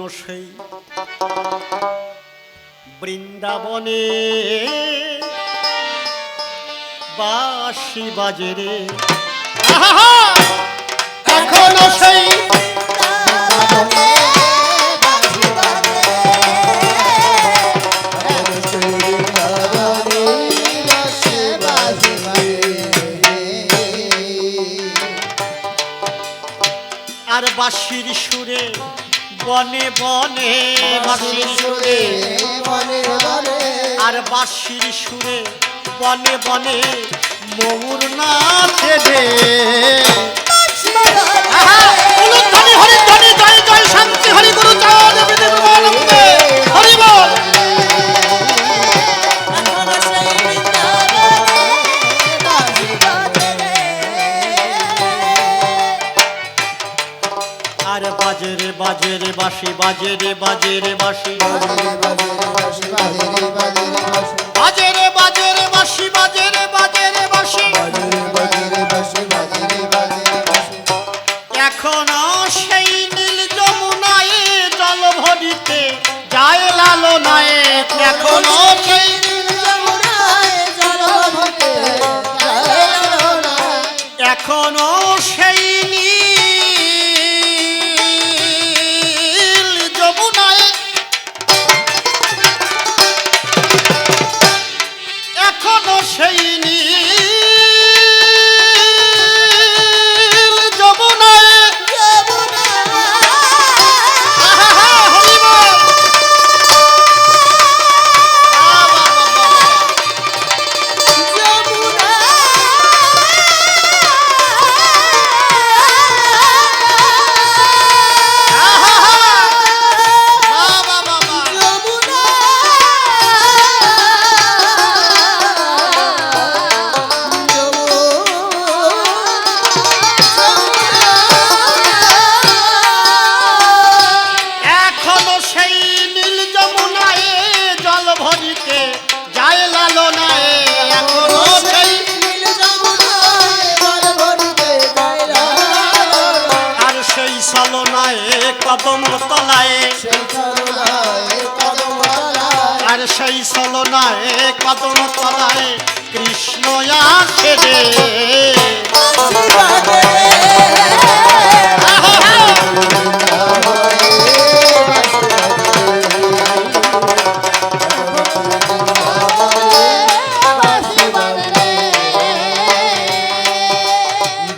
এখনো সেই বৃন্দাবনে বাঁশি বাজে রে, এখনো সেই আর বাঁশির সুরে বনে বনে, বাঁশির সুরে বনে বনে, আর বাঁশির সুরে বনে বনে ময়ূর নাচে রে। হরি ধ্বনি জয় জয় শান্তি হরি গুরু চরণ হরি বল। আর বাজে রে বাজে রে বাঁশি, বাজে রে বাজে রে বাঁশি, বাজে রে বাজে রে বাঁশি, বাজে রে বাজে রে বাঁশি। এখনো সেই নীল যমুনায় জল ভরিতে যায় লালনায়, এখনো সেই নীল যমুনায় জল ভরিতে যায় লালনায়, এখনো সেই সেই নীল যমুনায় কদম তলায়, আর সেই ছলনায় কদম তলায় কৃষ্ণ আসে রে।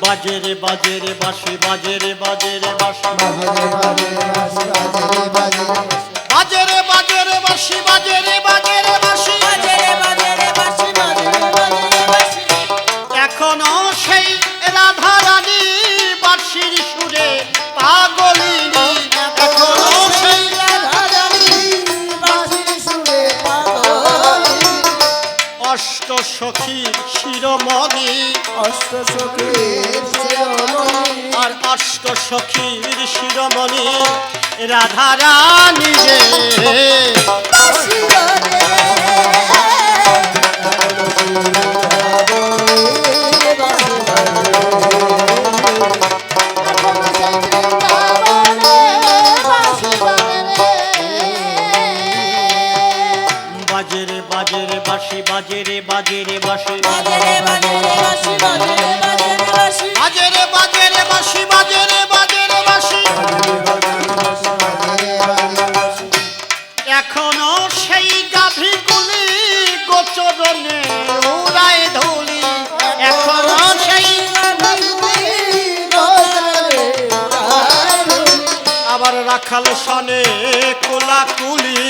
বাজে রে বাজে রে বাঁশি, বাজে রে বাজে রে বাঁশি, বাজে রে বাজে রে বাঁশি, বাজে রে বাজে রে বাঁশি। এখনো সেই রাধা রানী বাঁশির সুরে পাগলিনী, এখনো সেই রাধা রানী বাঁশির সুরে পাগলিনী। অষ্ট সখীর শিরোমণি, অষ্ট সখীর শিরোমণি, আর অষ্ট সখীর শিরোমণি রাধা রানী রে। বাজে রে বাজে রে বাঁশি, বাজে রে বাজে রে বাঁশি, বাজে রে বাজে রে বাঁশি, বাজে রে বাজে রে বাঁশি, বাজে রে বাজে রে বাঁশি, বাজে রে বাজে রে বাঁশি। এখনো সেই গাভী গুলি গোচরণে উড়ায় ধুলি, এখনো সেই আবার রাখাল সনে কোলাকুলি,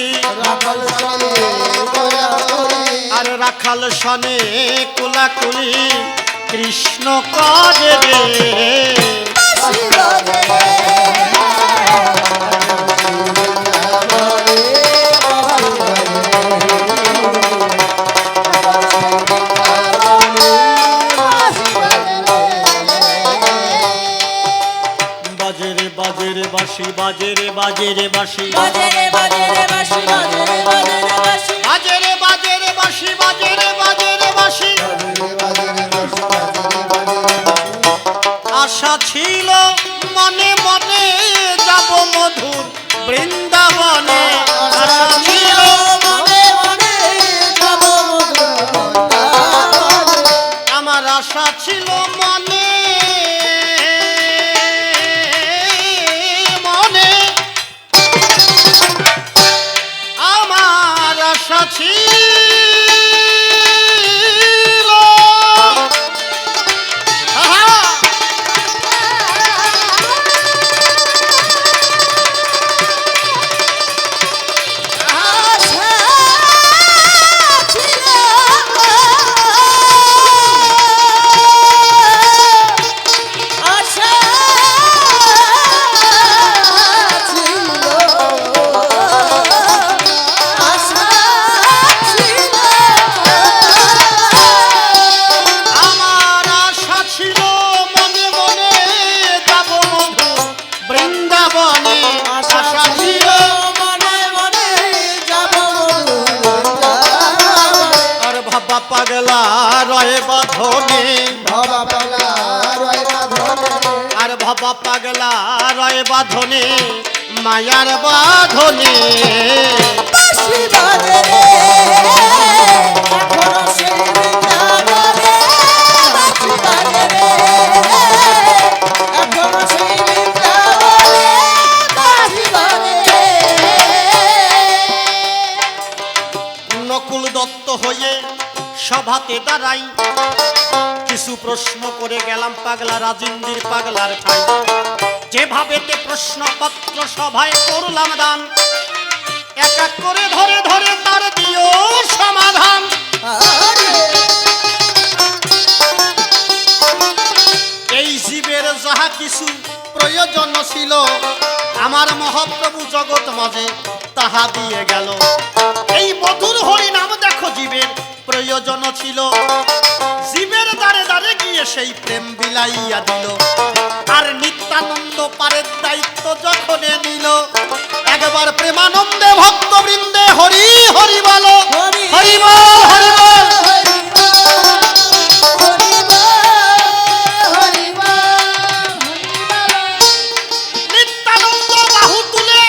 আর রাখাল সনে কোলাকুলি কৃষ্ণ করে রে। বাজে রে বাজে রে বাঁশি, বাজে রে বাজে রে বাঁশি, বাজে রে বাজে রে বাঁশি, বাজে রে বাজে রে বাঁশি, বাজে রে বাজে রে বাঁশি, বাজে রে বাজে রে বাঁশি। আশা ছিল মনে মনে যাব মধুর বৃন্দাবনে আশা ছিল মনে মনে যাব বৃন্দাবনে। আমার আশা ছিল মনে মনে আমার আশা ছিল আহা! আশা ছিল আশা ছিল আশা ছিল আমার আশা ছিল মনে মনে যাব বন্ধু বৃন্দাবনে আশা ছিল মনে মনে যাব বৃন্দাবনে। আর ভাবা পাগলা রয়ে বাঁধনে বাবা পাগলা রয় বাঁধনে। আর ভাবা পাগলা রয়ে বাঁধনে মায়ার বাঁধনে বাঁশি বাজে রে, এখনো সেই বৃন্দাবনে। বাঁশি বাজে রে, এখনো সেই বৃন্দাবনে। বাঁশি বাজে রে। নকুল দত্ত হয়ে সভাতে দাঁড়াই কিছু প্রশ্ন করে গেলাম পাগলা রাজিন্দির পাগলার ঠাই যেভাবেতে প্রশ্নপত্র সভায় করলাম দান এক এক করে ধরে ধরে তার দিও সমাধান এই জীবের যাহা কিছু প্রয়োজন ছিল আমার মহাপ্রভু জগৎ মাঝে তাহা দিয়ে গেল এই মধুর হরিনাম দেখো জীবের প্রয়োজন ছিল জীবের দ্বারে দ্বারে গিয়ে সেই প্রেম বিলাইয়া দিল আর নিত্যানন্দ পারের দায়িত্ব যখন নিল একবার প্রেমানন্দে ভক্তবৃন্দে হরি হরি বলো হরি বল হরি বল নিত্যানন্দ বাহু তুলে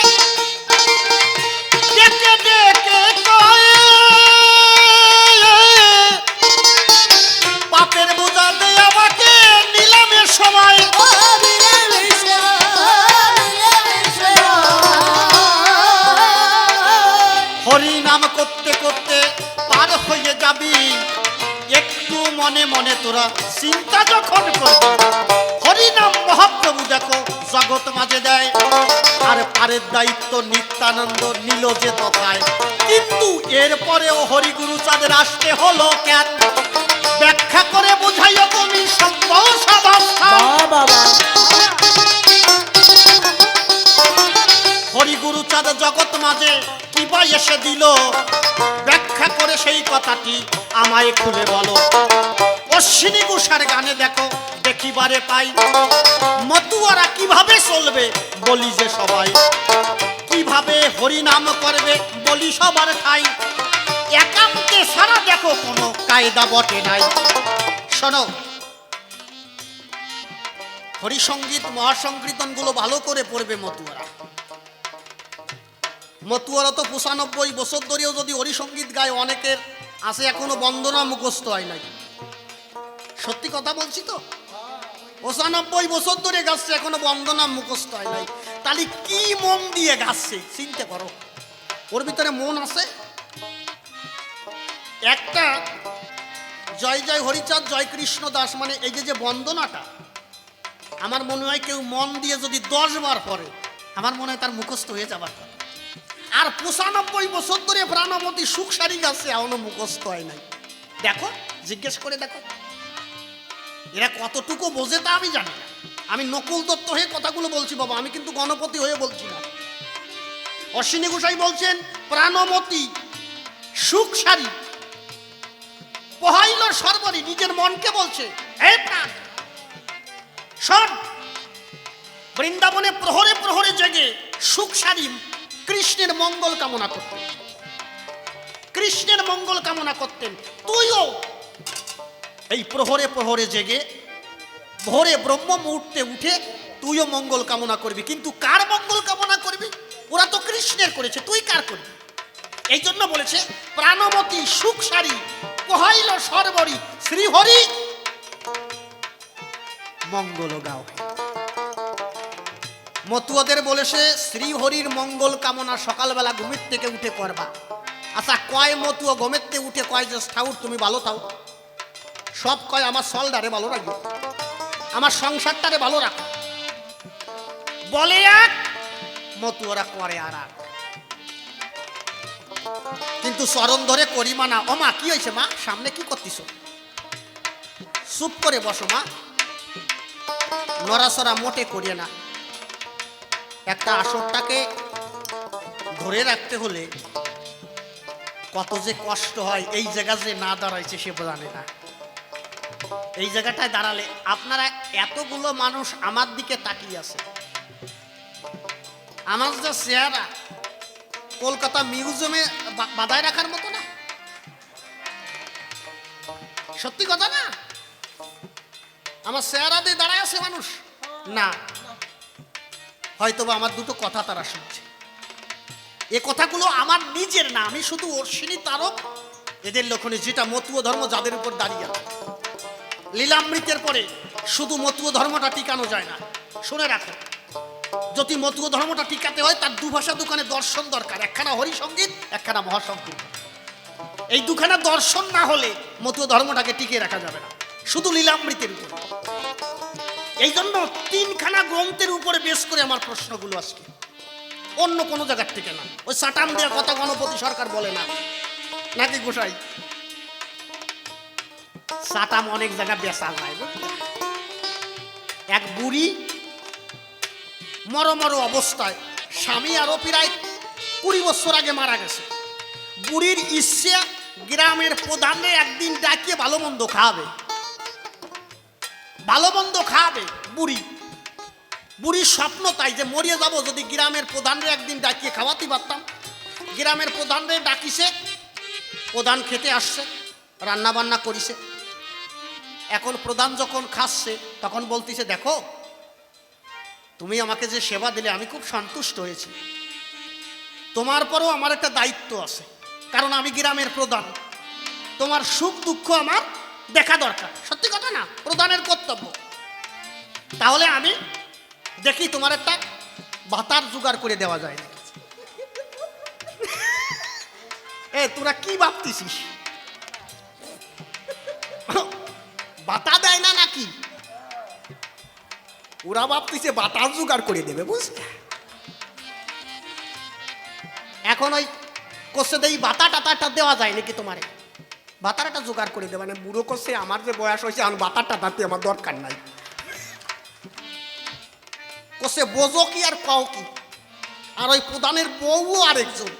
ডেকে ডেকে কয়ে পাপের বোঝা দে আমাকে নিলামের সময় হরি নাম করতে করতে পার হয়ে যাবি একটু মনে মনে তোরা চিন্তা যখন করবি হরি নাম মহাপ্রভু দেখো জগৎ মাঝে দেয় আর পারের দায়িত্ব নিত্যানন্দ নিল যে তথায় কিন্তু এরপরেও হরিগুরু চাঁদের আসতে হলো কেন ব্যাখ্যা করে বোঝাইও তুমি সত্য সভাস্থা হরিগুরু চাঁদ জগৎ মাঝে কিবা এসে দিল ব্যাখ্যা করে সেই কথাটি আমায় খুলে বলো অশ্বিনী ঘোষার গানে দেখো দেখিবারে পাই মতুয়ারা কিভাবে চলবে বলি যে সবাই কিভাবে হরিনাম করবে বলি সবার ঠাই একান্তে সারা দেখো কোনো কায়দা বটে নাই শোনো হরিসঙ্গীত মহাসংকীর্তন গুলো ভালো করে পড়বে মতুয়ারা মতুয়ারা তো ৯৫ বছর ধরেও যদি হরিসঙ্গীত গায় অনেকের আছে এখনো বন্দনা মুখস্থ হয় নাই সত্যি কথা বলছি তো ৯৫ বছর ধরে গাচ্ছে এখনো বন্দনা মুখস্থ হয় নাই তাহলে কি মন দিয়ে গাচ্ছে চিন্তা করো ওর ভিতরে মন আছে একটা জয় জয় হরিচাঁদ জয় কৃষ্ণ দাস মানে এই যে বন্দনাটা আমার মনে হয় কেউ মন দিয়ে যদি ১০ বার পড়ে আমার মনে হয় তার মুখস্থ হয়ে যাবার কথা আর ৯৫ বছর ধরে প্রাণবতী সুখ সারি গাছে এখনো মুখস্থ হয় নাই দেখো জিজ্ঞেস করে দেখো এরা কতটুকু বোঝে তা আমি জানি না আমি নকুল দত্ত হয়ে কথাগুলো বলছি বাবা আমি কিন্তু গণপতি হয়ে বলছি না অশ্বিনী গোসাই বলছেন প্রাণমতী সুখ সারি পোহাইল সর্বরি নিজের মনকে বলছে হে প্রাণ শোন বৃন্দাবনে প্রহরে প্রহরে জেগে সুখ সারি কৃষ্ণের মঙ্গল কামনা করতেন কৃষ্ণের মঙ্গল কামনা করতেন তুইও এই প্রহরে প্রহরে জেগে ভোরে ব্রহ্ম মুহূর্তে উঠে তুইও মঙ্গল কামনা করবি কিন্তু কার মঙ্গল কামনা করবি ওরা তো কৃষ্ণের করেছে, তুই কার করবি? এই জন্য বলেছে প্রাণবতী সুখ সারি কহাইল সর্বরি শ্রীহরি মঙ্গল গাও। মতুয়াদের বলেছে শ্রীহরির মঙ্গল কামনা সকালবেলা ঘুমের থেকে উঠে করবা। আচ্ছা কয় মতুয়া ঘুমের থেকে উঠে কয় যে ঠাকুর তুমি ভালো থাও? সব কয় আমার সলডারে ভালো রাখবে, আমার সংসারটারে ভালো রাখো। বলে এক, মতুয়ারা করে আর এক। কিন্তু চরণ ধরে করি মানা। ও মা কি হয়েছে মা, সামনে কি করতিস? চুপ করে বসো মা, নড়াচড়া মোটে করিয়ে না। একটা আসরটাকে ধরে রাখতে হলে কত যে কষ্ট হয়, এই জায়গা যে না দাঁড়াইছে সে জানে না। এই জায়গাটায় দাঁড়ালে আপনারা এতগুলো মানুষ আমার দিকে তাকিয়ে আছে, আমার যে চেহারা কলকাতা মিউজিয়ামে বাঁধায় রাখার মতো না, সত্যি কথা না? আমার চেহারা দিয়ে দাঁড়ায় আছে মানুষ না, হয়তোবা আমার দুটো কথা তারা শুনছে। এ কথাগুলো আমার নিজের না, আমি শুধু অশ্বিনী তারক এদের লক্ষণে, যেটা মতুয় ধর্ম যাদের উপর দাঁড়িয়ে আছে। লীলামৃতের পরে শুধু মতুয় ধর্মটা টিকানো যায় না, শুনে রাখো। যদি মতুয় ধর্মটা টিকাতে হয় তার দুভাষা দোকানে দর্শন দরকার, একখানা হরিসঙ্গীত একখানা মহাসঙ্গীত। এই দুখানা দর্শন না হলে মতুয় ধর্মটাকে টিকিয়ে রাখা যাবে না, শুধু লীলামৃতের উপর। এই জন্য তিনখানা গ্রন্থের উপরে বেশ করে আমার প্রশ্নগুলো আজকে, অন্য কোনো জায়গার থেকে না। ওই সাটান দেওয়ার কথা গণপতি সরকার বলে না নাকি গোসাই? সাটাম অনেক জায়গা বেচা যায়। এক বুড়ি মর অবস্থায়, স্বামী আরো প্রায় 20 বছর আগে মারা গেছে। বুড়ির ইচ্ছা গ্রামের প্রধানে একদিন ডাকিয়ে ভালো মন্দ খাওয়াবে, ভালো মন্দ খাওয়াবে। বুড়ির স্বপ্ন তাই যে মরিয়ে যাব যদি গ্রামের প্রধানরে একদিন ডাকিয়ে খাওয়াতে পারতাম। গ্রামের প্রধানরে ডাকিছে, প্রধান খেতে আসছে, রান্না বান্না করিছে। এখন প্রধান যখন খাচ্ছে তখন বলতেছে, দেখো তুমি আমাকে যে সেবা দিলে আমি খুব সন্তুষ্ট হয়েছি, তোমার পরেও আমার একটা দায়িত্ব আছে, কারণ আমি গ্রামের প্রধান, তোমার সুখ দুঃখ আমার দেখা দরকার। সত্যি কথা না? প্রধানের কর্তব্য। তাহলে আমি দেখি তোমার একটা ভাতার জোগাড় করে দেওয়া যায় না। এ তোরা কি ভাবতেছিস, ভাতা দেয় না নাকি? ওরা ভাবতেছে ভাতার জোগাড় করে দেবে, বুঝলে? এখন ওই কোষে দেই ভাতা টাতাটা দেওয়া যায় নাকি তোমারে? ভাতারটা জোগাড় করে দেবে না। বুড়ো কোষে আমার যে বয়স হয়েছে এখন ভাতার টাতাতে আমার দরকার নাই। কোষে বোঝো কি আর কও কি? আর ওই প্রধানের বউ আরেকজন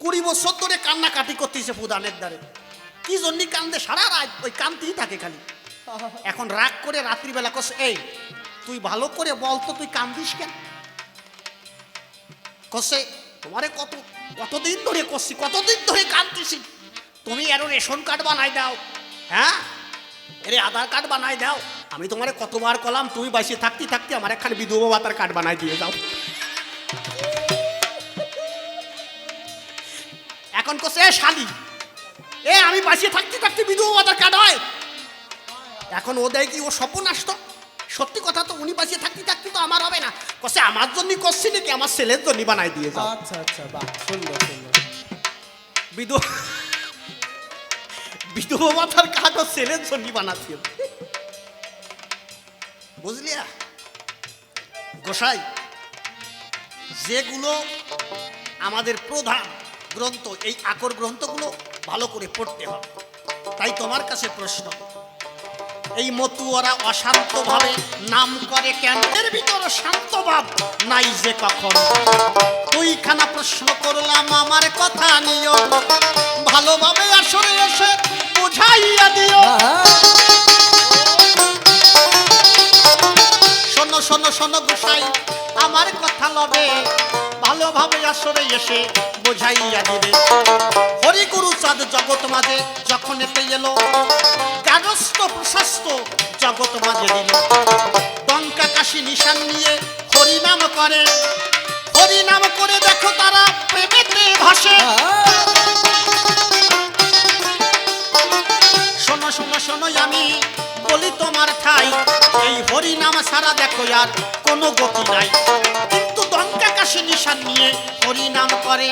20 বছর ধরে কান্নাকাটি করতেছে প্রধানের দ্বারে। কি জন্য কান্দে? সারা রাত ওই কান্দতেই থাকে খালি। এখন রাগ করে রাত্রিবেলা কোষে, এই তুই ভালো করে বল তো তুই কান্দিস কেন? কোষে তোমারে কতদিন ধরে করছি, কতদিন ধরে কান্দতেছি, তুমি এর রেশন কার্ড বানাই দাও, হ্যাঁ এর আধার কার্ড বানাই দাও। আমি তোমারে কতবার কলাম তুমি বাইসে থাকতে থাকতে আমার একখানে বিধবা ভাতার কার্ড বানাই দিয়ে দাও। এখন কোসে শালি, আমি বাঁচিয়ে থাকতে থাকতে বিধবা ভাতার কার্ড হয়? এখন ও দেয় কি ও সর্বনাশ? তো সত্যি কথা তো, উনি বাঁচিয়ে থাকতে থাকতে তো আমার হবে না। কোসে আমার জন্য করছি নাকি আমার ছেলের জন্য বানাই দিয়ে যাও। আচ্ছা আচ্ছা, বাহ, সুন্দর সুন্দর। বিধবা ভাতার কার্ড ও ছেলের জন্য বানাচ্ছি, বুঝলি গোসাই? যেগুলো আমাদের প্রধান গ্রন্থ, এই আকর গ্রন্থগুলো ভালো করে পড়তে হবে। তাই তোমার কাছে প্রশ্ন, এই মতুয়ারা অশান্ত ভাবে নাম করে কেন? এর ভিতর শান্ত ভাব নাই যে কখন? দুইখানা প্রশ্ন করলাম আমার কথা নিও, ভালোভাবে আসরে এসে বুঝাইয়া দিও। শোনো শোনো শোনো গোসাই আমার কথা লবে, ভালোভাবে আসরে এসে বোঝাইয়া দিবে। হরিগুরু চাঁদ জগৎ মাঝে যখন এতে এলো, গারস্থ প্রশস্ত জগৎ মাঝে দিল। টঙ্কা কাশি নিশান নিয়ে হরিনাম করে, হাসে। শোনো শোনো শোনো আমি বলি তোমার ঠাই, এই হরি নাম সারা দেখো আর কোনো গতি নাই। কিন্তু দঙ্কা কাশি নিশান নিয়ে হরি নাম করে,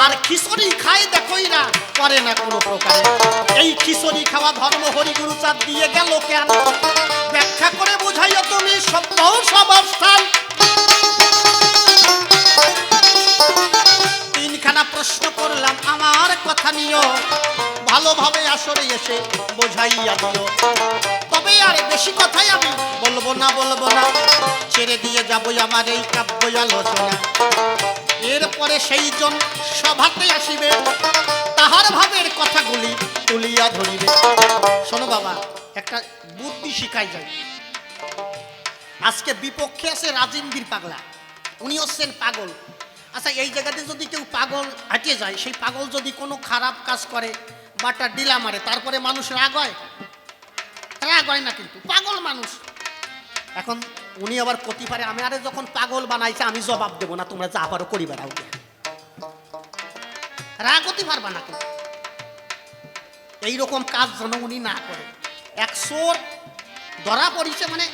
আর খিচুড়ি খায় দেখো না করে না কোনো প্রকারে। এই খিচুড়ি খাওয়া ধর্ম হরিগুরু চাঁদ দিয়ে গেল কেন? ব্যাখ্যা করে বুঝাইও তুমি সত্য সবস্থান। তিনখানা প্রশ্ন করলাম আমার কথা নিও, ভালোভাবে আসরে এসে বোঝাইয়া দিও। তবে আর বেশি কথাই আমি বলবো না, ছেড়ে দিয়ে যাবো আমার এই কাব্য আলোচনা। এরপরে সেই জন সভাতে আসিবে, তাহার ভাবের কথাগুলি তুলিয়া ধরিবে। শোনো বাবা, একটা বুদ্ধি শিখাই যায়। আজকে বিপক্ষে আছে রাজিমগির পাগলা, উনি হচ্ছেন পাগল। আচ্ছা, এই জায়গাতে যদি কেউ পাগল হাঁটিয়ে যায়, সেই পাগল যদি কোনো খারাপ কাজ করে বা তার ডিলা মারে, তারপরে মানুষ রাগ হয়? রাগ হয় না, কিন্তু পাগল মানুষ। এখন উনি আবার কতি পারে আমি আরে যখন পাগল বানাইছে আমি জবাব দেবো না, তোমরা যা পারো করিবে রাও, রাগ হতে পারবা না। কিন্তু এইরকম কাজ যেন উনি না করে। এক চোর ধরা পড়িছে, মানে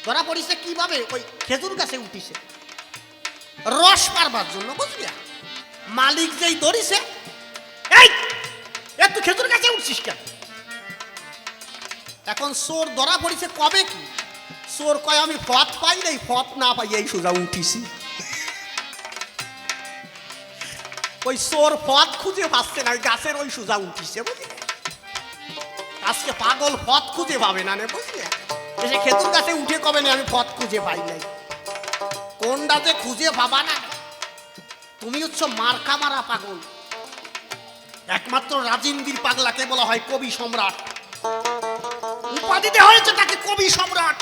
ধরা পড়িছে কিভাবে? ওই খেজুর গাছে উঠিছে রস পারবার জন্য, বুঝলি? মালিক যেই ধরিছে, এই তুই খেজুর গাছে উঠছিস কেন? এখন চোর ধরা পড়িছে কবে কি? চোর কয় আমি ফত পাই নাই, ফত না পাই এই সোজা উঠিছি। ওই চোর ফত খুঁজে পাচ্ছে না, ওই গাছের ওই সোজা উঠিছে, বুঝলি? আজকে পাগল ফত খুঁজে পাবে না, বুঝলি? এসে খেজুর গাছে উঠে কবে না আমি ফত খুঁজে পাই নাই। কোনটাতে খুঁজে পাবা না, তুমি হচ্ছ মার্কা মারা পাগল। একমাত্র রাজিমগির পাগলাকে বলা হয় কবি সম্রাট, উপাধি দেওয়া হয়েছে তাকে কবি সম্রাট।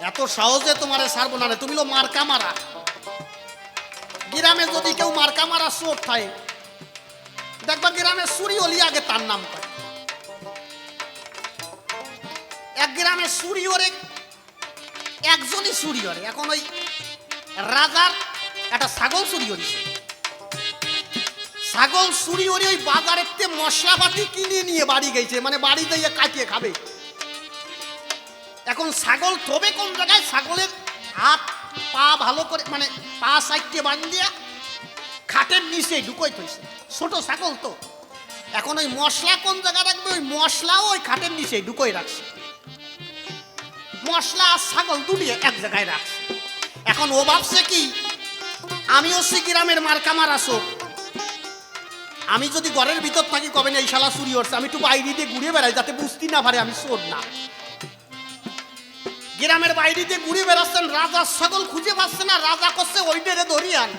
এত সহজে তোমারে ছাড়বো না, তুমি লো মার্কা মারা। গ্রামে যদি কেউ মার্কা মারা চোর থাকে, দেখবা গ্রামে চুরি অলি আগে তার নাম করে। এক গ্রামে চুরি ওরে, একজনই চুরি করে। এখন ওই রাজার একটা ছাগল চুরি করেছে, ছাগল চুরি করে ওই বাজারের মশলাপাতি কিনে নিয়ে বাড়ি গেছে, মানে বাড়ি দিয়ে কাটিয়ে খাবে। এখন ছাগল থবে কোন জায়গায়? ছাগলের হাত পা ভালো করে, মানে পা সাইডে বাঁধিয়ে খাটের নিচে ঢুকোই থইছে, ছোট ছাগল তো। এখন ওই মশলা কোন জায়গায় রাখবে? ওই মশলাও ওই খাটের নিচে ঢুকোই রাখছে। মশলা আর ছাগল দুলিয়ে এক জায়গায় রাখছে। এখন ও ভাবছে কি, আমি হচ্ছি গ্রামের মার্কা মারা চোর, আমি যদি ঘরের ভিতর থাকি কবে না এই শালা চুরি হচ্ছে, আমি একটু বাইরে দিয়ে ঘুরে বেড়াই যাতে বুঝতে না পারে আমি চোর না। গ্রামের বাইরে দিয়ে ঘুরে বেড়াচ্ছেন, রাজার ছাগল খুঁজে পাচ্ছে না। রাজা করছে ওইটারে ধরিয়ান,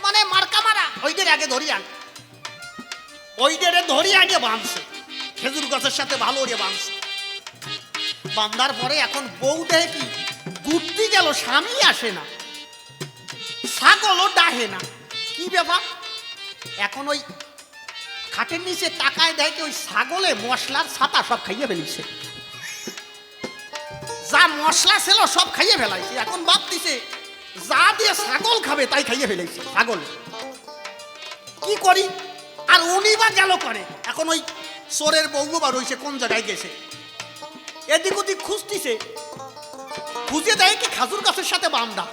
মানে মার্কা মারা, ওইটারে আগে ধরিয়ান। ওইটারে ধরিয়ে আগে বাঁধছে, খেজুর গাছের সাথে ভালো ওরে বাঁধছে। বান্ধার পরে এখন বউ দেয় কি, ঘুরতে গেল স্বামী আসে না, ছাগলও ডাহে না, কি ব্যাপার? এখন ওই খাটের নিচে তাকায় দেয় কি, ওই ছাগলে মশলার ছাতা সব খাইয়ে ফেলিছে, যা মশলা ছিল সব খাইয়ে ফেলাইছে। এখন ভাবতেছে যা দিয়ে ছাগল খাবে তাই খাইয়ে ফেলেছে ছাগল, কি করি? আর উনি বা গেল করে। এখন ওই চোরের বউ বা রয়েছে কোন জায়গায় গেছে, এদিক ওদিক খুঁজতেছে, খুঁজে দেয় কি খাজুর গাছের সাথে বান্দা।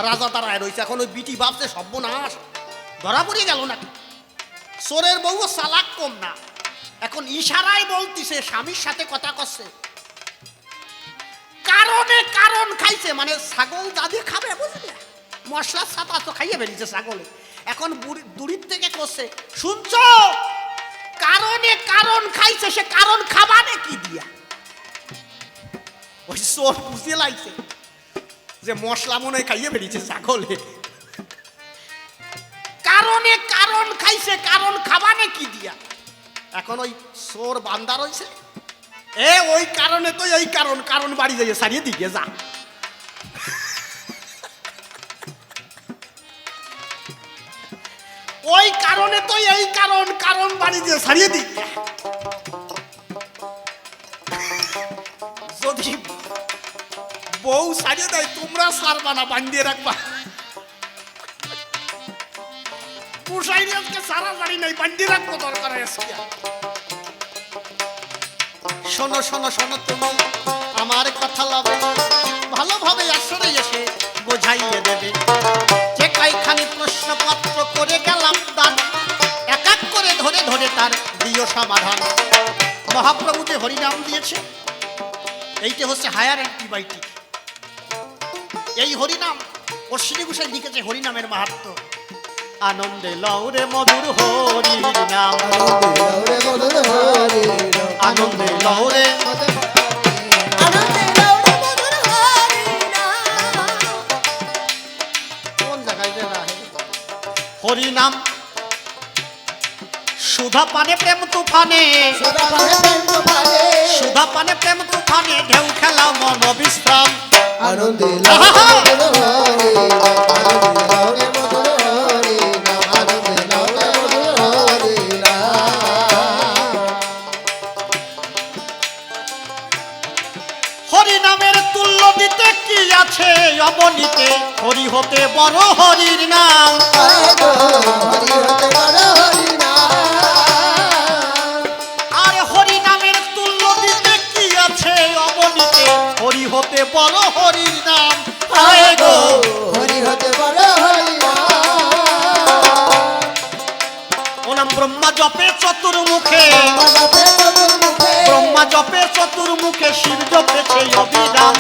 রাজা দাঁড়ায় রয়েছে। এখন ওই বিটি ভাবছে সর্বনাশ, ধরা পড়ে গেল নাকি। চোরের বউ চালাক কম না, এখন ইশারায় বলতিছে, স্বামীর সাথে কথা করছে, কারণে কারণ খাইছে, মানে ছাগল দাদি খাবে, বুঝলি? মশলার ছাতা তো খাইয়ে ফেলিছে ছাগলে। এখন দূরের থেকে করছে, শুনছো, কারণে কারণ খাইছে, সে কারণ খাবানে কি দিয়া? ওই চোর বুঝে লাগছে যে মশলা মনে হয় খাইয়ে ফেলিছে ছাগলে, কারণে কারণ খাইছে, কারণ খাবানে কি দিয়া? এখন ওই চোর বান্দা রয়েছে, ওই কারণে তো এই কারণ, কারণ বাড়ি যাইয়ে সারিয়ে দিকে যা। ওই কারণে তো এই কারণ, কারণ বাড়ি দিয়ে সারিয়ে দিকে। যদি বউ সারিয়ে দেয়, তোমরা সারবা না, বান্ধিয়ে রাখবা। পুষাই আজকে সারা জানি নাই বান্ডি রাখবো দরকার হয়েছে শোনো শোনো শোনো তুমি আমার কথা লবে ভালোভাবে আসরে এসে বোঝাইয়ে দেবে যে কয়খানি প্রশ্নপত্র করে গেলাম দান এক এক করে ধরে ধরে তার দিও সমাধান মহাপ্রভু যে হরিনাম দিয়েছে এইটা হচ্ছে হায়ার অ্যান্টিবায়োটিক এই হরিনাম অশ্বিনী ঘোষাল লিখেছে হরিনামের মাহাত্ম্য আনন্দে লৌরে মধুর হরি নাম আনন্দে লৌরে কোন জায়গায় হরি নাম সুধা পানে প্রেম তুফানে সুধা পানে প্রেম তুফানে ঢেউ খেলা মন বিশ্রাম আনন্দে হরিনামের তুল্য দিতে কি আছে অবনীতে হরি হতে বড় হরির নাম আর হরিনামের তুল্য দিতে কি আছে অবনীতে হরি হতে বড় হরির নাম হায় গো হরি হতে বড় হরি ওনাম ব্রহ্মা জপে চতুর্মুখে ব্রহ্মা জপে চতুর্মুখে শিব জপেছে অভিধান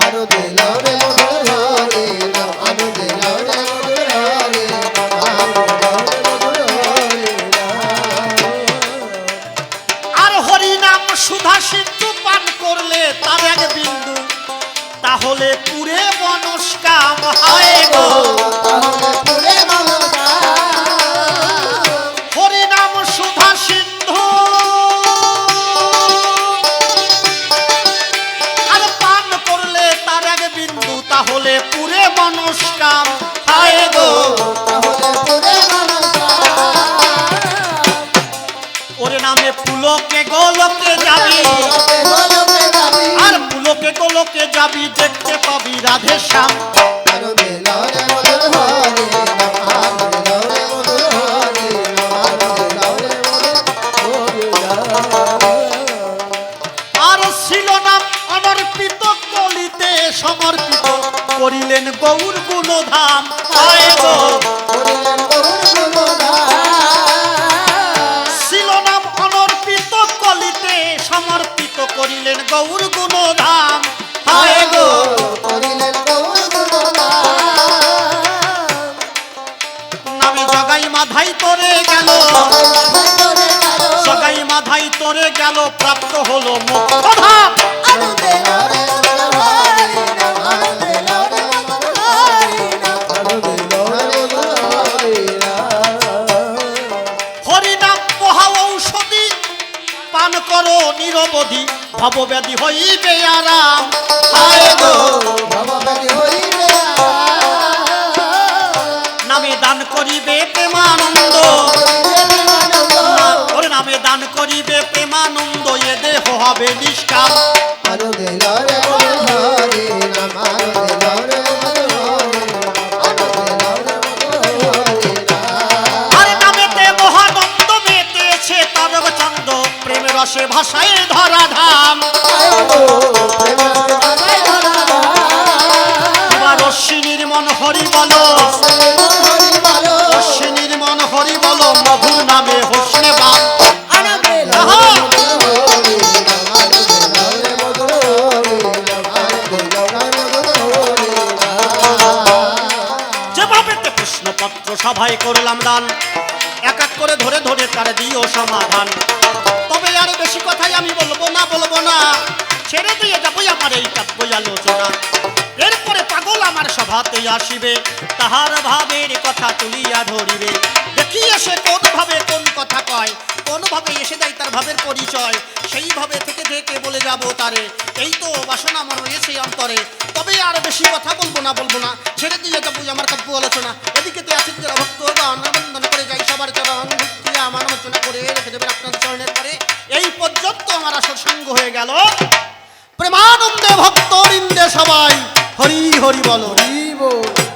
আরো দিল রে মধুর হরি নাম আরো দিল রে মধুর হরি নাম আরো দিল রে মধুর হরি আর হরিনাম সুধা সিন্ধু পান করলে তার এক বিন্দু তাহলে পুরে মনস্কাম হায় গো তাহলে পুরে মনসা হরিনাম সুধা সিন্ধু আর পান করলে তার এক বিন্দু তাহলে পুরে মনস্কাম হায় গো তাহলে পুরে মনসা ওরে নামে পুলকে গোলকে যাবি গোলকে যাবি আর পুলকে গোলকে যাবি দেখতে পাবি রাধে শ্যাম আরো দিল রে মধুর হরি নাম আরো দিল রে মধুর হরি নাম আরো দিল রে মধুর হরি আর ছিল নাম অনর্পিত কলিতে সমর্পিত করিলেন গৌর গুণধাম হায় গো করিলেন গৌর গুণগান ছিল নাম অনর্পিত কলিতে সমর্পিত করিলেন গৌর গুণধাম হায় গো করিলেন গৌর গুণগান নামে জগাই মাধাই তোরে গেল জগাই মাধাই তোরে গেল প্রাপ্ত হলো মোক্ষধাম আনন্দে লরে মধুর হরি নাম আনন্দে লরে মধুর হরি নাম আনন্দে লরে মধুর হরি নাম হরিনাম মহা ঔষধি পান করো নিরবধি ভবব্যাধি হইবে আরাম হায় গো ভবব্যাধি হইবে নামে দান করিবে প্রেমানন্দ ওরে নামে দান করিবে প্রেমানন্দ এ দেহ হবে নিষ্কাম আনন্দে লরে মধুর হরি নাম আনন্দে লরে মধুর হরি নাম আনন্দে লরে মধুর হরি নাম আরে নামেতে মহানন্দ মেতেছে তরব চন্দ প্রেম রসে ভাষায় ধরা ধাম এবার অশ্বিনীর মন হরি বলো অশ্বিনীর মন হরি বলো মধুর নামে হোসনে বাপ যেভাবে প্রশ্নপত্র সভায় করলাম দান এক এক করে ধরে ধরে তার দিও সমাধান তবে আর বেশি কথাই আমি বলবো না ছেড়ে দিয়ে যাবো আমার এই কাব্য আলোচনা এরপরে পাগল আমার সভাতে আসিবে তাহার ভাবের কথা তুলিয়া ধরিবে দেখি এসে কোন ভাবে কোন কথা কয় কোন ভাবে এসে দেয় তার ভাবের পরিচয় সেইভাবে থেকে থেকে বলে যাব তারে এই তো বাসনা আমার রয়েছে অন্তরে তবে আর বেশি কথা বলবো না ছেড়ে দিয়ে যাবো আমার কাব্য আলোচনা এদিকে তো আছে যারা ভক্তগণ বন্দন করে যাই সবার চরণ ভক্তি আমার আলোচনা করে রেখে দেবেন আপনার চরণের পরে এই পর্যন্ত আমার আসর সঙ্গ হয়ে গেল প্রেমানন্দে ভক্তবৃন্দে সবাই হরি হরি বলো হরি বল